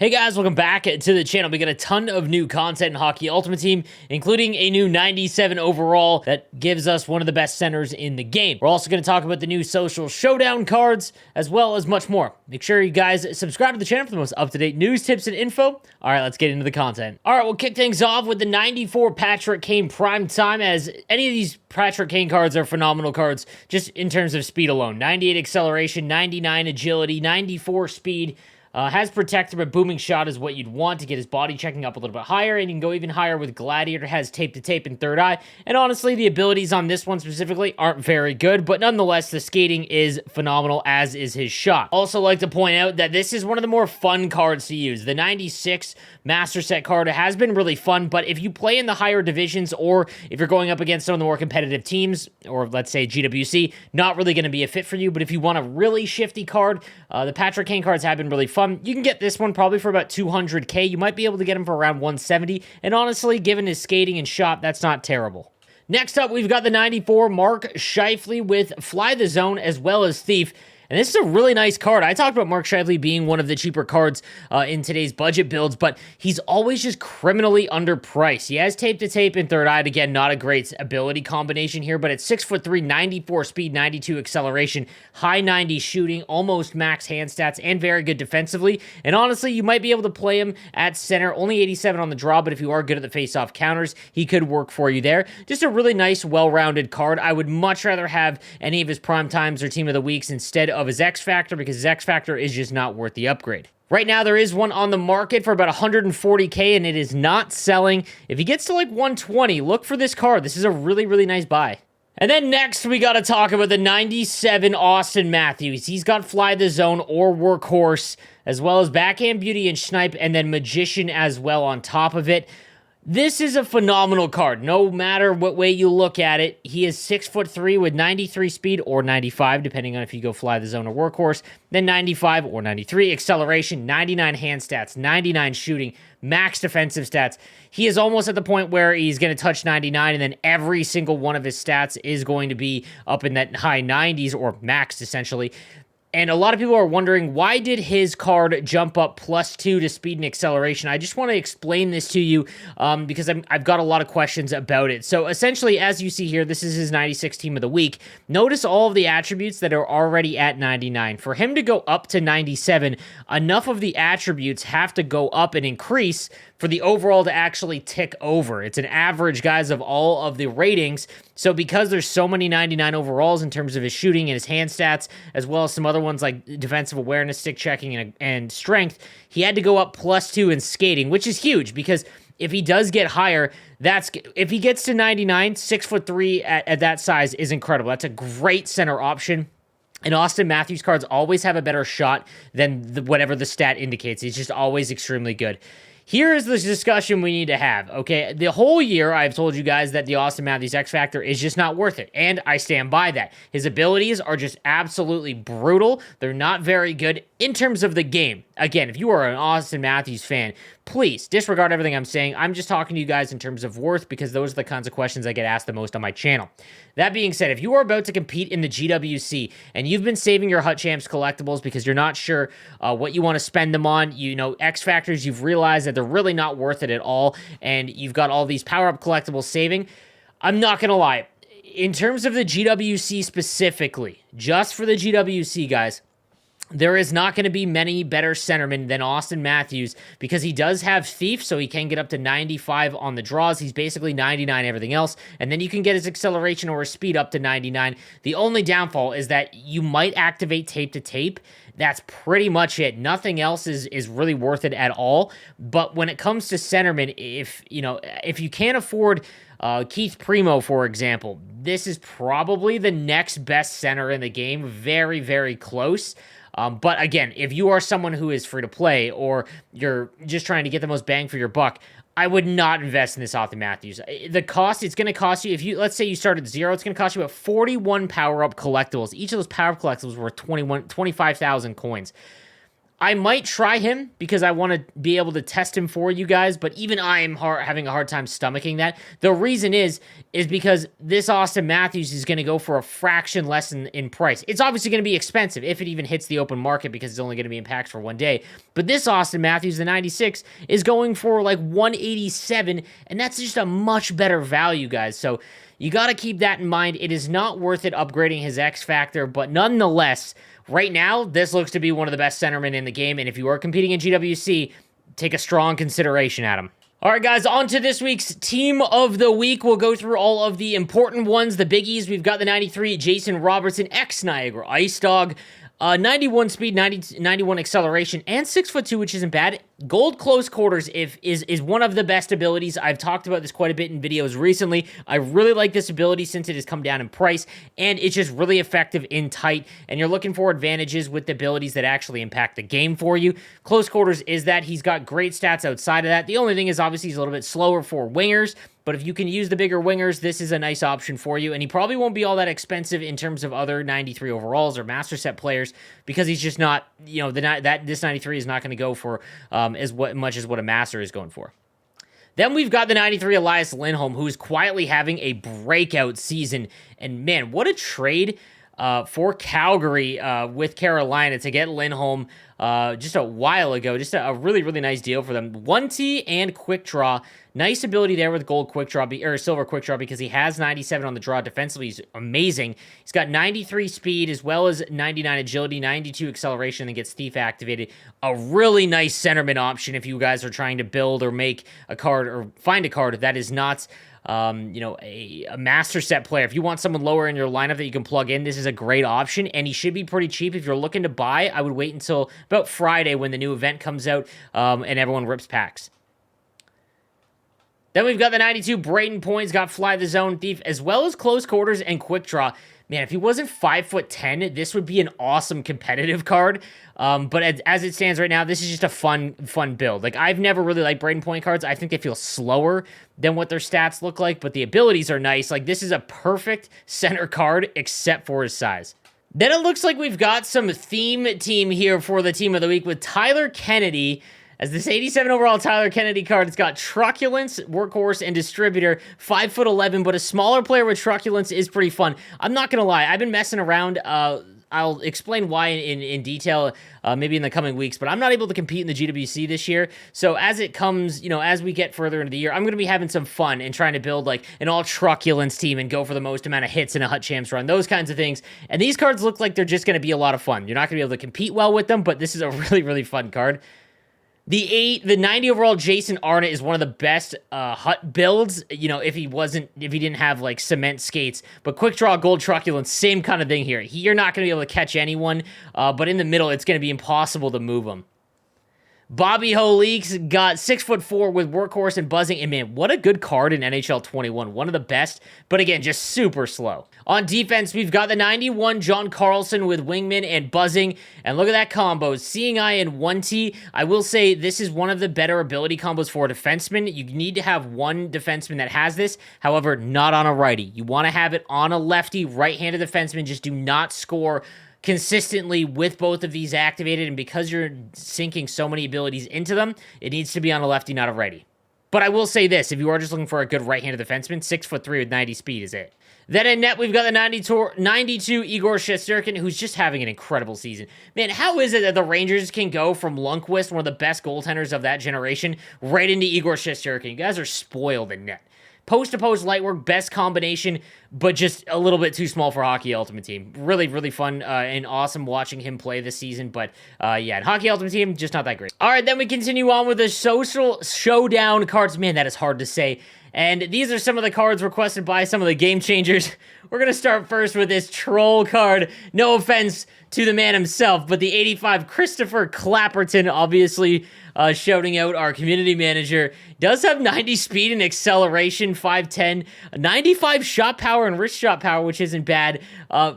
Hey guys, welcome back to the channel. We got a ton of new content in Hockey Ultimate Team, including a new 97 overall that gives us one of the best centers in the game. We're also going to talk about the new social showdown cards, as well as much more. Make sure you guys subscribe to the channel for the most up-to-date news, tips, and info. All right, let's get into the content. All right, we'll kick things off with the 94 Patrick Kane Primetime, as any of these Patrick Kane cards are phenomenal cards, just in terms of speed alone. 98 acceleration, 99 agility, 94 speed. Has protector, but booming shot is what you'd want to get his body checking up a little bit higher, and you can go even higher with Gladiator. Has tape to tape and third eye, and honestly, the abilities on this one specifically aren't very good, but nonetheless, the skating is phenomenal, as is his shot. Also like to point out that this is one of the more fun cards to use. The 96 Master Set card has been really fun, but if you play in the higher divisions, or if you're going up against some of the more competitive teams, or let's say GWC, not really going to be a fit for you, but if you want a really shifty card, the Patrick Kane cards have been really fun. You can get this one probably for about 200k. You might be able to get him for around 170, and honestly, given his skating and shot, that's not terrible. Next up, we've got the 94 Mark Scheifele with Fly the Zone as well as Thief. And this is a really nice card. I talked about Mark Scheifele being one of the cheaper cards in today's budget builds, but he's always just criminally underpriced. He has tape to tape and third eye. Again, not a great ability combination here, but at 6'3", 94 speed, 92 acceleration, high 90 shooting, almost max hand stats, and very good defensively. And honestly, you might be able to play him at center. Only 87 on the draw, but if you are good at the face-off counters, he could work for you there. Just a really nice, well-rounded card. I would much rather have any of his prime times or team of the weeks instead of his X Factor, because his X Factor is just not worth the upgrade. Right now, there is one on the market for about 140k, and it is not selling. If he gets to like 120, look for this card. This is a really, really nice buy. And then next, we got to talk about the 97 Austin Matthews. He's got Fly the Zone or Workhorse, as well as Backhand Beauty and Snipe, and then Magician as well on top of it. This is a phenomenal card, no matter what way you look at it. He is 6'3" with 93 speed or 95, depending on if you go Fly the Zone or Workhorse, then 95 or 93 acceleration, 99 hand stats, 99 shooting, max defensive stats. He is almost at the point where he's going to touch 99, and then every single one of his stats is going to be up in that high 90s or maxed, essentially. And a lot of people are wondering, why did his card jump up +2 to speed and acceleration? I just want to explain this to you because I've got a lot of questions about it. So essentially, as you see here, this is his 96 team of the week. Notice all of the attributes that are already at 99. For him to go up to 97, enough of the attributes have to go up and increase for the overall to actually tick over. It's an average, guys, of all of the ratings. So because there's so many 99 overalls in terms of his shooting and his hand stats, as well as some other ones like defensive awareness, stick checking, and strength, he had to go up +2 in skating, which is huge because if he does get higher, if he gets to 99, 6'3" at that size is incredible. That's a great center option. And Austin Matthews cards always have a better shot than whatever the stat indicates. He's just always extremely good. Here is the discussion we need to have, okay? The whole year, I've told you guys that the Austin Matthews X Factor is just not worth it, and I stand by that. His abilities are just absolutely brutal. They're not very good in terms of the game. Again, if you are an Austin Matthews fan, please disregard everything I'm saying. I'm just talking to you guys in terms of worth, because those are the kinds of questions I get asked the most on my channel. That being said, if you are about to compete in the GWC and you've been saving your Hut Champs collectibles because you're not sure what you want to spend them on, you know, X Factors, you've realized that they're really not worth it at all, and you've got all these power-up collectibles saving, I'm not going to lie. In terms of the GWC specifically, just for the GWC, guys, there is not going to be many better centermen than Austin Matthews, because he does have Thief, so he can get up to 95 on the draws. He's basically 99 everything else, and then you can get his acceleration or his speed up to 99. The only downfall is that you might activate tape to tape. That's pretty much it. Nothing else is really worth it at all. But when it comes to centermen, if you can't afford Keith Primo, for example, this is probably the next best center in the game. Very, very close. But again, if you are someone who is free to play, or you're just trying to get the most bang for your buck, I would not invest in this Austin Matthews. The cost, it's going to cost you, let's say you start at 0, it's going to cost you about 41 power-up collectibles. Each of those power-up collectibles were 25,000 coins. I might try him because I want to be able to test him for you guys, but even I am having a hard time stomaching that. The reason is because this Austin Matthews is going to go for a fraction less in price. It's obviously going to be expensive if it even hits the open market because it's only going to be in packs for one day. But this Austin Matthews, the 96, is going for like 187, and that's just a much better value, guys. So you got to keep that in mind. It is not worth it upgrading his X Factor, but nonetheless, right now, this looks to be one of the best centermen in the game, and if you are competing in GWC, take a strong consideration at him. All right, guys, on to this week's Team of the Week. We'll go through all of the important ones, the biggies. We've got the 93, Jason Robertson, ex-Niagara Ice Dog. 91 speed, 91 acceleration, and 6'2", which isn't bad. Gold close quarters is one of the best abilities. I've talked about this quite a bit in videos recently. I really like this ability since it has come down in price, and it's just really effective in tight, and you're looking for advantages with the abilities that actually impact the game for you. Close quarters is that. He's got great stats outside of that. The only thing is obviously he's a little bit slower for wingers, but if you can use the bigger wingers, this is a nice option for you, and he probably won't be all that expensive in terms of other 93 overalls or master set players because he's just not, you know, this 93 is not going to go for much as what a master is going for. Then we've got the 93 Elias Lindholm, who's quietly having a breakout season, and man, what a trade for Calgary with Carolina to get Lindholm just a while ago. Just a really, really nice deal for them. 1T and quick draw. Nice ability there with gold quick draw, or silver quick draw, because he has 97 on the draw. Defensively, he's amazing. He's got 93 speed as well as 99 agility, 92 acceleration, and gets thief activated. A really nice centerman option if you guys are trying to build or make a card or find a card that is not a master set player. If you want someone lower in your lineup that you can plug in, this is a great option, and he should be pretty cheap. If you're looking to buy, I would wait until about Friday when the new event comes out, and everyone rips packs. Then we've got the 92 Brayden Point. He's got Fly the Zone, Thief, as well as Close Quarters and Quick Draw. Man, if he wasn't 5'10", this would be an awesome competitive card. But as it stands right now, this is just a fun build. Like, I've never really liked Brayden Point cards. I think they feel slower than what their stats look like, but the abilities are nice. Like, this is a perfect center card, except for his size. Then it looks like we've got some theme team here for the Team of the Week with Tyler Kennedy. As this 87 overall Tyler Kennedy card, it's got Truculence, Workhorse, and Distributor, 5'11", but a smaller player with Truculence is pretty fun. I'm not going to lie, I've been messing around. I'll explain why in detail maybe in the coming weeks, but I'm not able to compete in the GWC this year. So as it comes, as we get further into the year, I'm going to be having some fun and trying to build like an all Truculence team and go for the most amount of hits in a Hut Champs run, those kinds of things. And these cards look like they're just going to be a lot of fun. You're not going to be able to compete well with them, but this is a really, really fun card. The 90 overall Jason Arnott is one of the best Hut builds, if he didn't have like cement skates, but quick draw, gold truculence, same kind of thing here. You're not going to be able to catch anyone, but in the middle, it's going to be impossible to move them. Bobby Holeeks got 6'4" with Workhorse and Buzzing, and man, what a good card in NHL 21. One of the best, but again, just super slow. On defense, we've got the 91 John Carlson with Wingman and Buzzing, and look at that combo, Seeing Eye and 1T. I will say this is one of the better ability combos for a defenseman. You need to have one defenseman that has this, however, not on a righty. You want to have it on a lefty, right-handed defenseman. Just do not score consistently with both of these activated, and because you're sinking so many abilities into them, it needs to be on a lefty, not a righty. But I will say this, if you are just looking for a good right-handed defenseman, 6'3" with 90 speed is it. Then in net, we've got the 92 Igor Shesterkin, who's just having an incredible season. Man, how is it that the Rangers can go from Lundqvist, one of the best goaltenders of that generation, right into Igor Shesterkin? You guys are spoiled in net. Post-to-post light work, best combination, but just a little bit too small for Hockey Ultimate Team. Really, really fun and awesome watching him play this season, but in Hockey Ultimate Team, just not that great. All right, then we continue on with the Social Showdown cards. Man, that is hard to say. And these are some of the cards requested by some of the Game Changers. We're going to start first with this troll card. No offense to the man himself, but the 85 Christopher Clapperton, obviously shouting out our community manager, does have 90 speed and acceleration, 5'10", 95 shot power and wrist shot power, which isn't bad.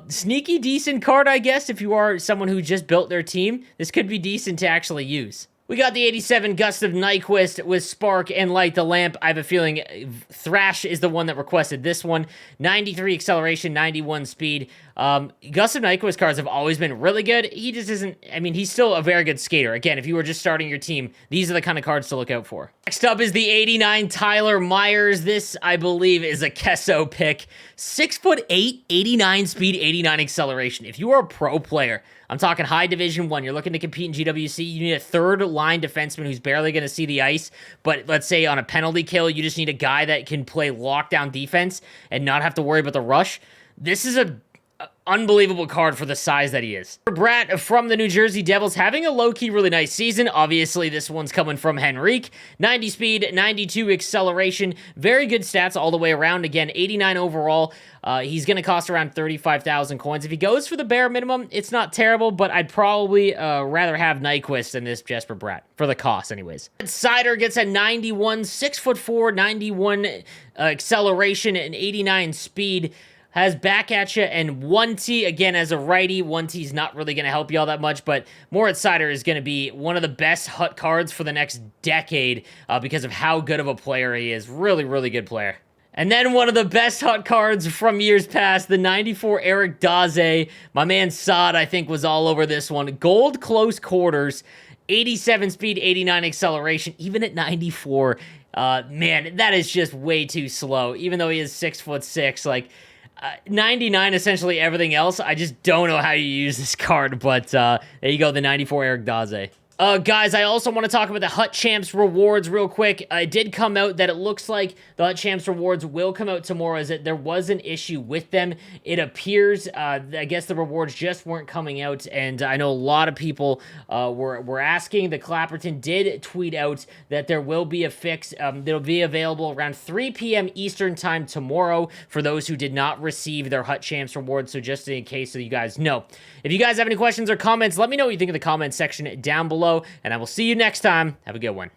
Sneaky decent card, I guess, if you are someone who just built their team. This could be decent to actually use. We got the 87 Gust of Nyquist with Spark and Light the Lamp. I have a feeling Thrash is the one that requested this one. 93 acceleration, 91 speed. Gust of Nyquist cards have always been really good. He just isn't, I mean, he's still a very good skater. Again, if you were just starting your team, these are the kind of cards to look out for. Next up is the 89 Tyler Myers. This, I believe, is a Kesso pick. 6'8", 89 speed, 89 acceleration. If you are a pro player, I'm talking high Division 1, you're looking to compete in GWC, you need a third-line defenseman who's barely going to see the ice, but let's say on a penalty kill, you just need a guy that can play lockdown defense and not have to worry about the rush. This is a unbelievable card for the size that he is. Bratt from the New Jersey Devils having a low-key really nice season. Obviously, this one's coming from Henrique. 90 speed, 92 acceleration. Very good stats all the way around. Again, 89 overall. He's going to cost around 35,000 coins. If he goes for the bare minimum, it's not terrible, but I'd probably rather have Nyquist than this Jesper Bratt, for the cost anyways. Sider gets a 91, 6'4", 91 acceleration, and 89 speed. Has back at you and 1T, again, as a righty. 1T's not really going to help you all that much, but Moritz Seider is going to be one of the best HUT cards for the next decade because of how good of a player he is. Really, really good player. And then one of the best HUT cards from years past, the 94 Eric Daze. My man Saad, I think, was all over this one. Gold close quarters, 87 speed, 89 acceleration, even at 94. Man, that is just way too slow, even though he is 6'6", like... 99 essentially everything else. I just don't know how you use this card, but there you go, the 94 Eric Daze. Guys, I also want to talk about the HUT Champs rewards real quick. It did come out that it looks like the HUT Champs rewards will come out tomorrow, as there was an issue with them. It appears, I guess the rewards just weren't coming out, and I know a lot of people were asking. The Clapperton did tweet out that there will be a fix. That'll be available around 3 p.m. Eastern time tomorrow for those who did not receive their HUT Champs rewards, so just in case so you guys know. If you guys have any questions or comments, let me know what you think in the comments section down below, and I will see you next time. Have a good one.